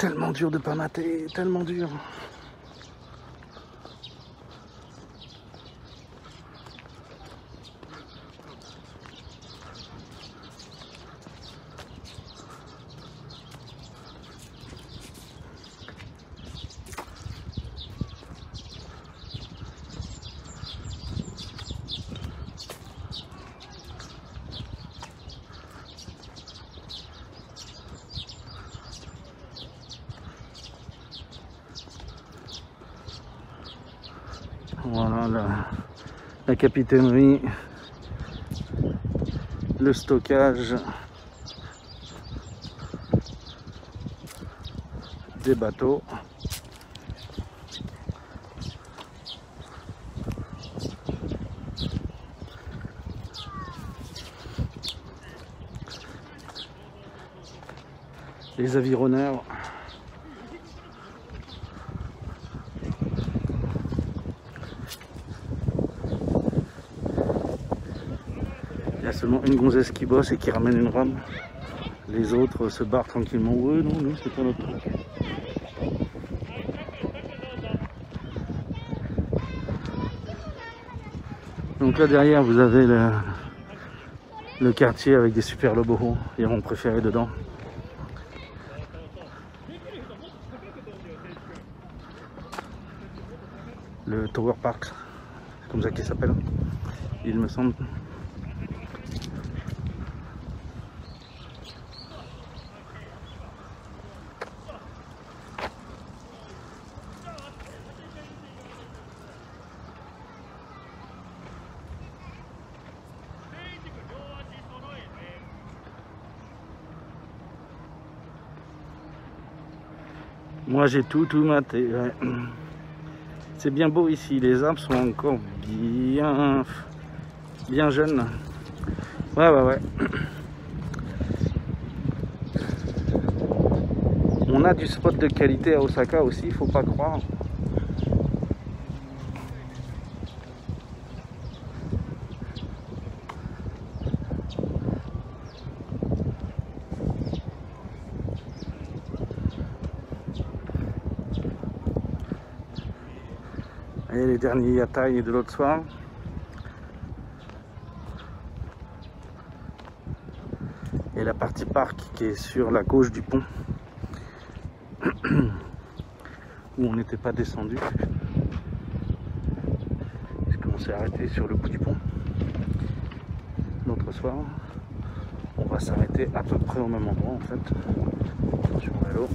tellement dur de pas mater, tellement dur. Voilà la capitainerie, le stockage des bateaux. Les avironneurs. Il y a seulement une gonzesse qui bosse et qui ramène une rame. Les autres se barrent tranquillement. Ouais, non, nous, c'est pas notre truc. Donc là derrière, vous avez le quartier avec des super lobos. Il y a mon préféré dedans. Le Tower Park, c'est comme ça qu'il s'appelle, il me semble. Moi j'ai tout maté. Ouais. C'est bien beau ici, les arbres sont encore bien jeunes. Ouais. On a du spot de qualité à Osaka aussi, il faut pas croire. Et les derniers yatai de l'autre soir. Et la partie parc qui est sur la gauche du pont. Où on n'était pas descendu. Puisqu'on s'est arrêté sur le bout du pont. L'autre soir. On va s'arrêter à peu près au même endroit en fait. Sur vélo.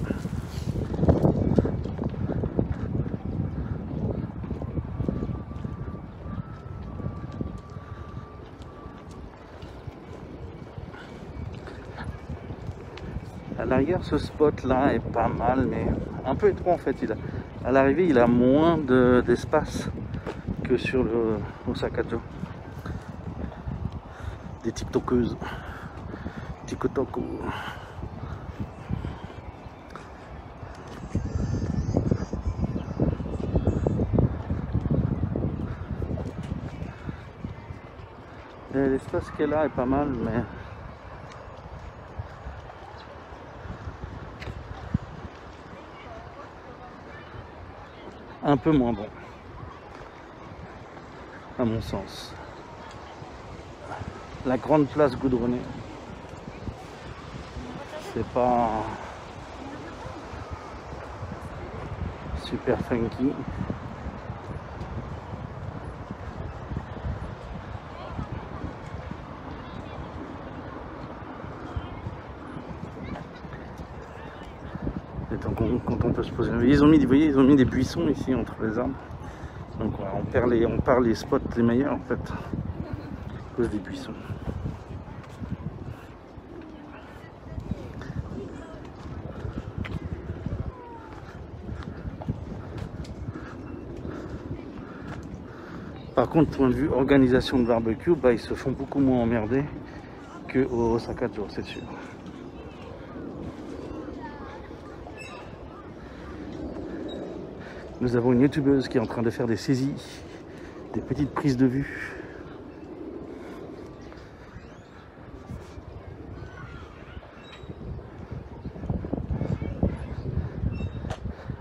À l'arrière, ce spot là est pas mal, mais un peu étroit en fait. À l'arrivée, il a moins d'espace que sur le Osaka-jo. Des tiktokeuses, tiktok. L'espace qu'elle a est pas mal, mais un peu moins bon, à mon sens. La grande place goudronnée, c'est pas super funky. Et donc quand on peut se poser, ils ont mis, vous voyez, ils ont mis des buissons ici entre les arbres. Donc voilà, on perd les spots les meilleurs en fait, à cause des buissons. Par contre, point de vue organisation de barbecue, bah, ils se font beaucoup moins emmerder qu'au Osaka-jo, c'est sûr. Nous avons une youtubeuse qui est en train de faire des saisies, des petites prises de vue.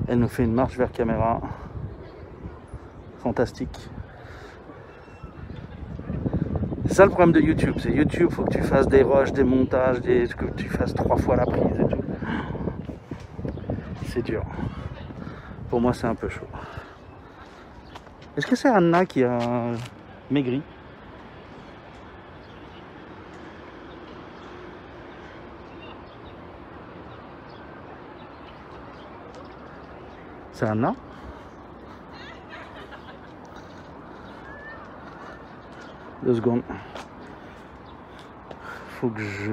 Elle nous fait une marche vers caméra. Fantastique. C'est ça le problème de YouTube. C'est YouTube, faut que tu fasses des rushs, des montages, que tu fasses 3 fois la prise et tout. C'est dur. Pour moi, c'est un peu chaud. Est-ce que c'est Anna qui a maigri? C'est Anna? Deux secondes. Faut que je...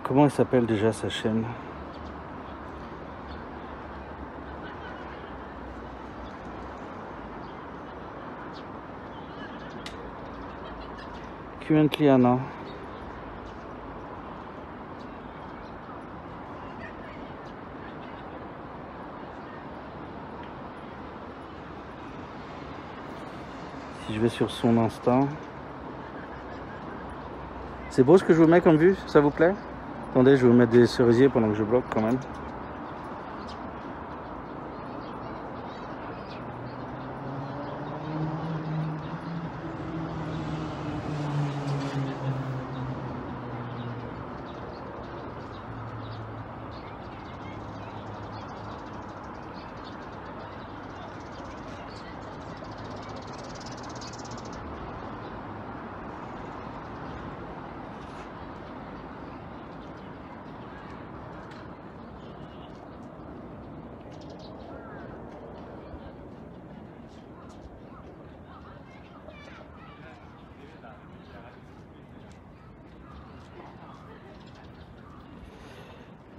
comment elle s'appelle déjà sa chaîne? Currently Anna. Si je vais sur son Insta. C'est beau ce que je vous mets comme vue, ça vous plaît? Attendez, je vais vous mettre des cerisiers pendant que je bloque quand même.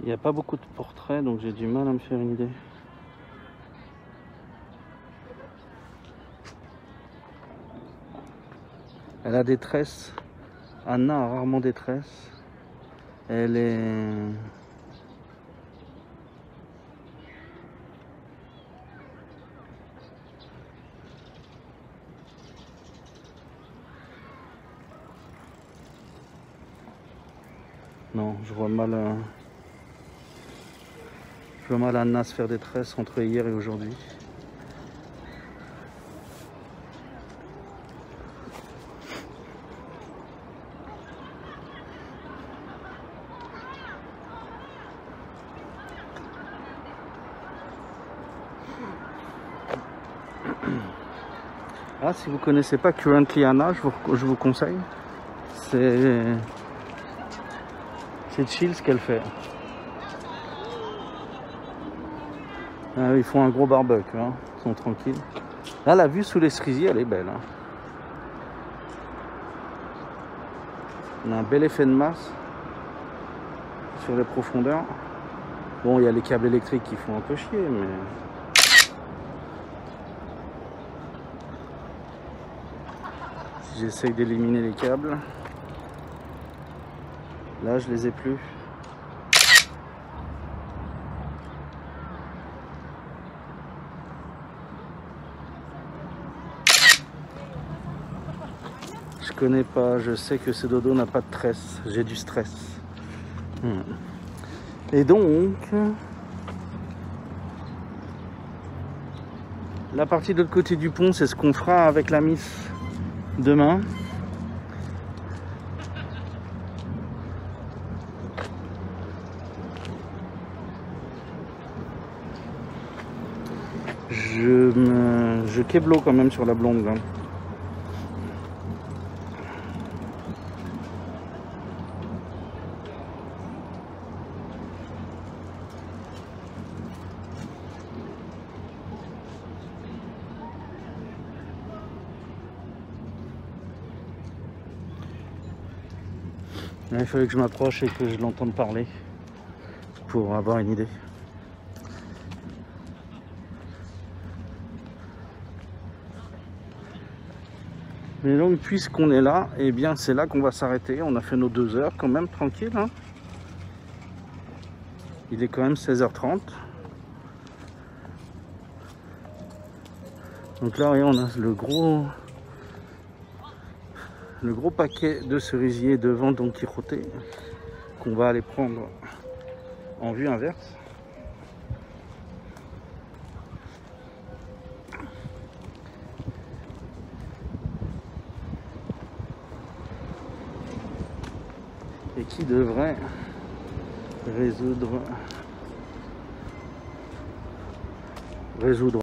Il n'y a pas beaucoup de portraits, donc j'ai du mal à me faire une idée. Elle a des tresses. Anna a rarement des tresses. Elle est... Non, je vois mal... Je vois mal Anna se faire des tresses entre hier et aujourd'hui. Ah, si vous connaissez pas Currently Anna, je vous conseille. C'est chill ce qu'elle fait. Ah, ils font un gros barbecue, hein. Ils sont tranquilles. Là, la vue sous les cerisiers, elle est belle. Hein. On a un bel effet de masse sur les profondeurs. Bon, il y a les câbles électriques qui font un peu chier, mais... Si j'essaye d'éliminer les câbles... Là, je les ai plus. Je connais pas, je sais que ce dodo n'a pas de tresse, j'ai du stress. Et donc, la partie de l'autre côté du pont, c'est ce qu'on fera avec la Miss demain. Je keblo quand même sur la blonde là. Là, il fallait que je m'approche et que je l'entende parler pour avoir une idée. Mais donc, puisqu'on est là, eh bien, c'est là qu'on va s'arrêter. On a fait nos 2 heures quand même, tranquille. Hein. Il est quand même 16h30. Donc là, on a le gros paquet de cerisiers devant Don Quijote qu'on va aller prendre en vue inverse. Et qui devrait résoudre